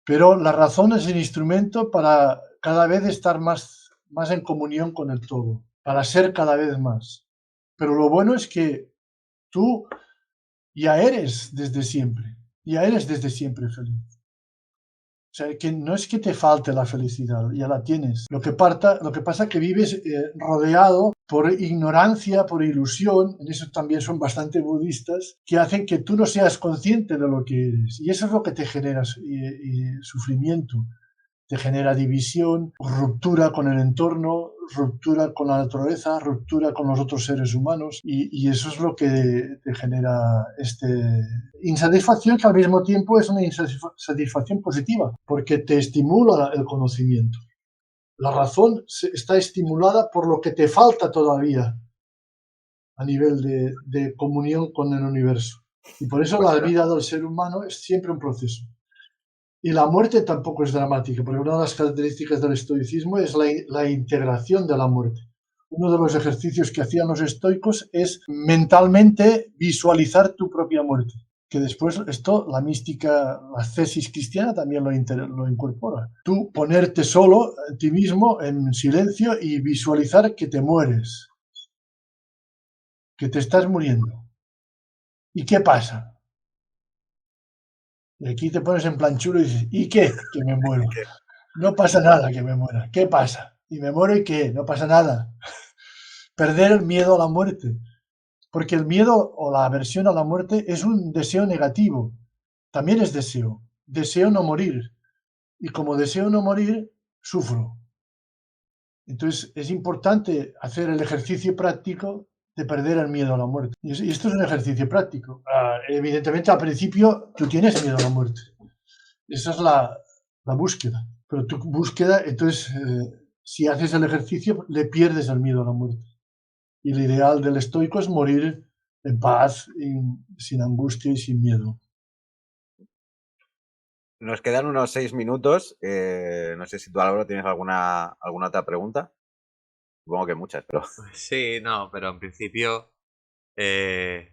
Pero la razón es el instrumento para cada vez estar más en comunión con el todo, para ser cada vez más. Pero lo bueno es que tú ya eres desde siempre feliz. O sea, que no es que te falte la felicidad, ya la tienes. Lo que pasa es que vives rodeado por ignorancia, por ilusión, en eso también son bastante budistas, que hacen que tú no seas consciente de lo que eres. Y eso es lo que te genera sufrimiento, te genera división, ruptura con el entorno, ruptura con la naturaleza, ruptura con los otros seres humanos, y eso es lo que te genera insatisfacción, que al mismo tiempo es una insatisfacción positiva, porque te estimula el conocimiento. La razón está estimulada por lo que te falta todavía a nivel de comunión con el universo. Y por eso la vida del ser humano es siempre un proceso. Y la muerte tampoco es dramática, porque una de las características del estoicismo es la integración de la muerte. uno de los ejercicios que hacían los estoicos es mentalmente visualizar tu propia muerte. Que después esto, la mística, la ascesis cristiana también lo incorpora. Tú ponerte solo a ti mismo en silencio y visualizar que te mueres, que te estás muriendo. ¿Y qué pasa? Y aquí te pones en plan chulo y dices, ¿y qué? Que me muero. No pasa nada que me muera. ¿Qué pasa? ¿Y me muero y qué? No pasa nada. Perder el miedo a la muerte. Porque el miedo o la aversión a la muerte es un deseo negativo. También es deseo. Deseo no morir. Y como deseo no morir, sufro. Entonces es importante hacer el ejercicio práctico de perder el miedo a la muerte. Y esto es un ejercicio práctico. Evidentemente al principio tú tienes miedo a la muerte. Esa es la búsqueda. Pero tu búsqueda, entonces, si haces el ejercicio, le pierdes el miedo a la muerte. Y el ideal del estoico es morir en paz, sin angustia y sin miedo. Nos quedan unos 6 minutos. No sé si tú, Álvaro, tienes alguna otra pregunta. Supongo que muchas, pero... Sí, no, pero en principio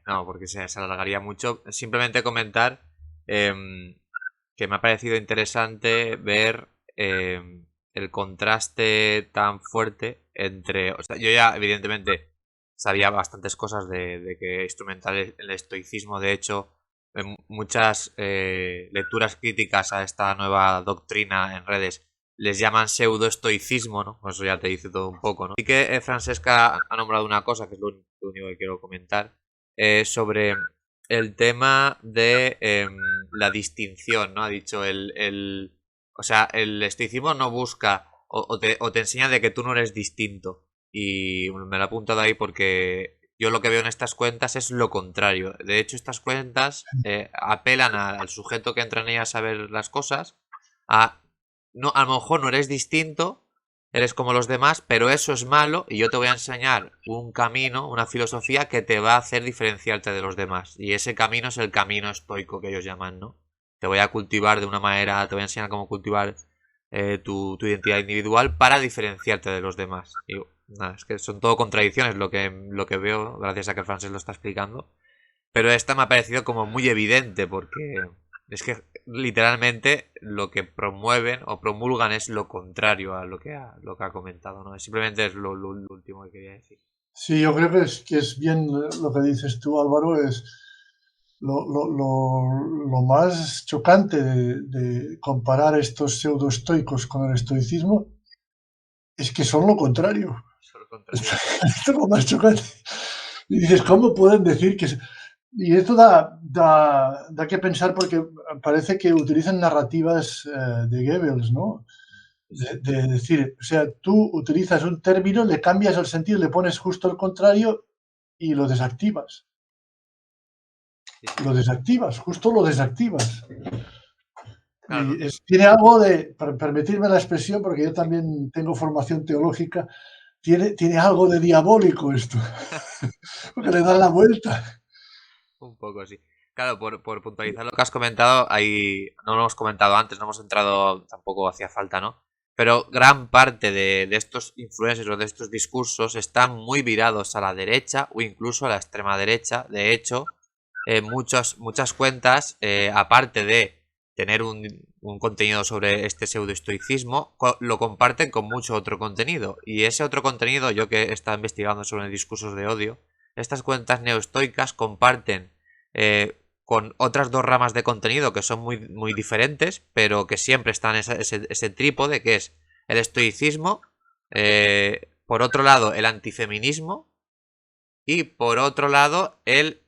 no, porque se alargaría mucho. Simplemente comentar que me ha parecido interesante ver el contraste tan fuerte entre... O sea, yo ya evidentemente sabía bastantes cosas de que instrumental el estoicismo. De hecho, muchas lecturas críticas a esta nueva doctrina en redes les llaman pseudoestoicismo, ¿no? Eso ya te dice todo un poco, ¿no? Sí que Francesca ha nombrado una cosa, que es lo único que quiero comentar, sobre el tema de la distinción, ¿no? Ha dicho o sea, el estoicismo no busca o te enseña de que tú no eres distinto. Y me lo he apuntado ahí porque yo lo que veo en estas cuentas es lo contrario. De hecho, estas cuentas apelan al sujeto que entra en ellas a ver las cosas no, a lo mejor no eres distinto, eres como los demás, pero eso es malo y yo te voy a enseñar un camino, una filosofía que te va a hacer diferenciarte de los demás. Y ese camino es el camino estoico que ellos llaman, ¿no? Te voy a cultivar de una manera, te voy a enseñar cómo cultivar tu identidad individual para diferenciarte de los demás. Y nada, es que son todo contradicciones lo que veo, gracias a que el francés lo está explicando. Pero esta me ha parecido como muy evidente porque es que literalmente lo que promueven o promulgan es lo contrario a lo que ha comentado, ¿no? Simplemente es lo último que quería decir. Sí, yo creo que es bien lo que dices tú, Álvaro, es lo más chocante de comparar estos pseudoestoicos con el estoicismo es que son lo contrario. Eso es lo contrario. Esto es lo más chocante. Y dices, ¿cómo pueden decir que... Y esto da que pensar porque parece que utilizan narrativas de Goebbels, ¿no? De decir, o sea, tú utilizas un término, le cambias el sentido, le pones justo el contrario y lo desactivas. Lo desactivas, justo lo desactivas. Claro, Y tiene algo de, para permitirme la expresión, porque yo también tengo formación teológica, tiene algo de diabólico esto, porque le da la vuelta. un poco así. Claro, por puntualizar lo que has comentado, ahí no lo hemos comentado antes, no hemos entrado, tampoco hacía falta, ¿no? Pero gran parte de estos influencers o de estos discursos están muy virados a la derecha o incluso a la extrema derecha. De hecho, muchas cuentas, aparte de tener un contenido sobre este pseudoestoicismo, lo comparten con mucho otro contenido. Y ese otro contenido, yo que he estado investigando sobre discursos de odio, estas cuentas neoestoicas comparten con otras dos ramas de contenido que son muy, muy diferentes, pero que siempre están en ese trípode que es el estoicismo, por otro lado el antifeminismo y por otro lado el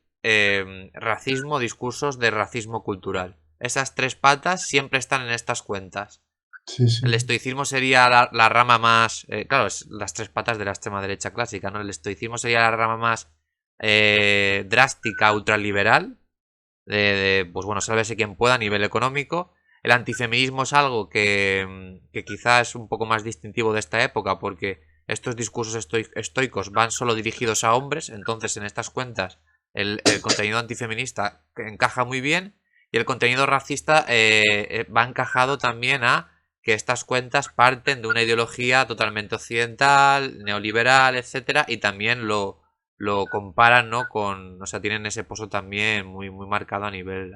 racismo, discursos de racismo cultural. Esas tres patas siempre están en estas cuentas. Sí, sí. El estoicismo sería la rama más... claro, es las tres patas de la extrema derecha clásica, ¿no? El estoicismo sería la rama más drástica, ultraliberal, pues bueno, sálvese quien pueda a nivel económico. El antifeminismo es algo que quizás es un poco más distintivo de esta época porque estos discursos estoicos van solo dirigidos a hombres, entonces en estas cuentas el contenido antifeminista encaja muy bien y el contenido racista va encajado también a que estas cuentas parten de una ideología totalmente occidental, neoliberal, etcétera, y también lo comparan, ¿no? O sea, tienen ese pozo también muy, muy marcado a nivel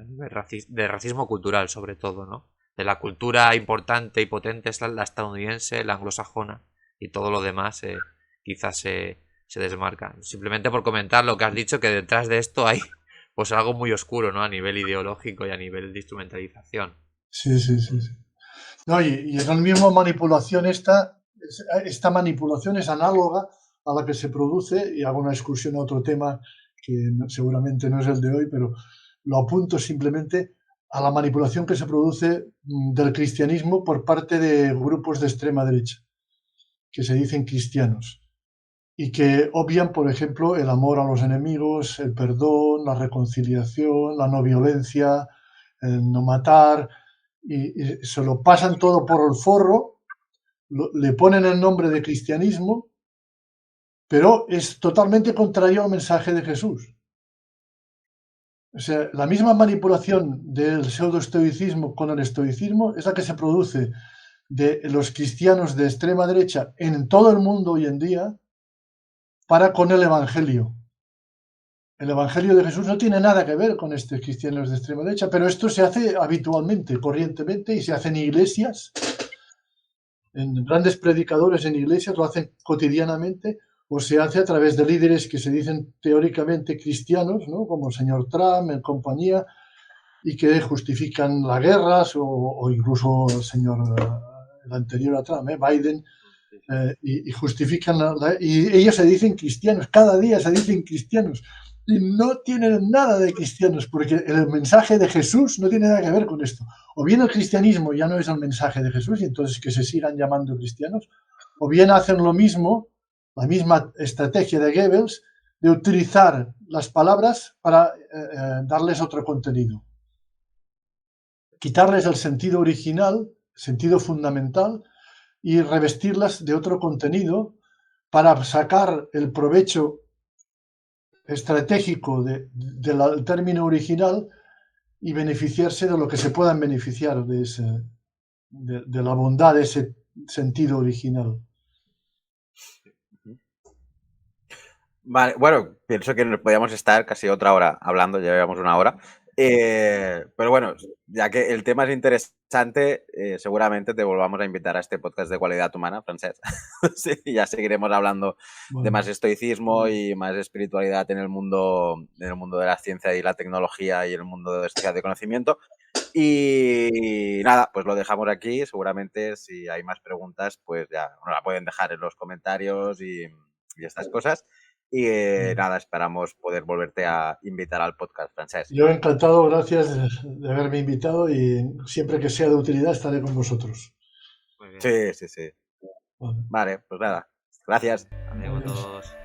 de racismo cultural, sobre todo, ¿no? De la cultura importante y potente es la estadounidense, la anglosajona, y todo lo demás quizás se desmarca. Simplemente por comentar lo que has dicho, que detrás de esto hay pues algo muy oscuro, ¿no? A nivel ideológico y a nivel de instrumentalización. Sí, sí, sí, sí. No, y en el mismo manipulación esta manipulación es análoga a la que se produce, y hago una excursión a otro tema que seguramente no es el de hoy, pero lo apunto simplemente a la manipulación que se produce del cristianismo por parte de grupos de extrema derecha, que se dicen cristianos, y que obvian, por ejemplo, el amor a los enemigos, el perdón, la reconciliación, la no violencia, el no matar, y se lo pasan todo por el forro, le ponen el nombre de cristianismo, pero es totalmente contrario al mensaje de Jesús. O sea, la misma manipulación del pseudoestoicismo con el estoicismo es la que se produce de los cristianos de extrema derecha en todo el mundo hoy en día para con el Evangelio. El Evangelio de Jesús no tiene nada que ver con estos cristianos de extrema derecha, pero esto se hace habitualmente, corrientemente, y se hace en iglesias, en grandes predicadores en iglesias, lo hacen cotidianamente, o se hace a través de líderes que se dicen teóricamente cristianos, ¿no? Como el señor Trump en compañía, y que justifican las guerras, o incluso el anterior a Trump, Biden, y justifican, y ellos se dicen cristianos, cada día se dicen cristianos, y no tienen nada de cristianos, porque el mensaje de Jesús no tiene nada que ver con esto. O bien el cristianismo ya no es el mensaje de Jesús, y entonces que se sigan llamando cristianos, o bien hacen lo mismo, la misma estrategia de Goebbels, de utilizar las palabras para darles otro contenido. Quitarles el sentido original, sentido fundamental, y revestirlas de otro contenido para sacar el provecho estratégico del término original y beneficiarse de lo que se puedan beneficiar de la bondad de ese sentido original. Vale, bueno, pienso que podíamos estar casi otra hora hablando, ya llevamos una hora. Pero bueno, ya que el tema es interesante, seguramente te volvamos a invitar a este podcast de Cualidad Humana, Francesc. Sí, ya seguiremos hablando de más estoicismo y más espiritualidad en el mundo de la ciencia y la tecnología y el mundo de la sociedad de conocimiento. Y nada, pues lo dejamos aquí. Seguramente si hay más preguntas, pues ya nos la pueden dejar en los comentarios y estas cosas. Y nada, esperamos poder volverte a invitar al podcast, Francesc. Yo encantado, gracias de haberme invitado, y siempre que sea de utilidad estaré con vosotros. Sí, sí, sí. Vale, pues nada, gracias. Adiós a todos.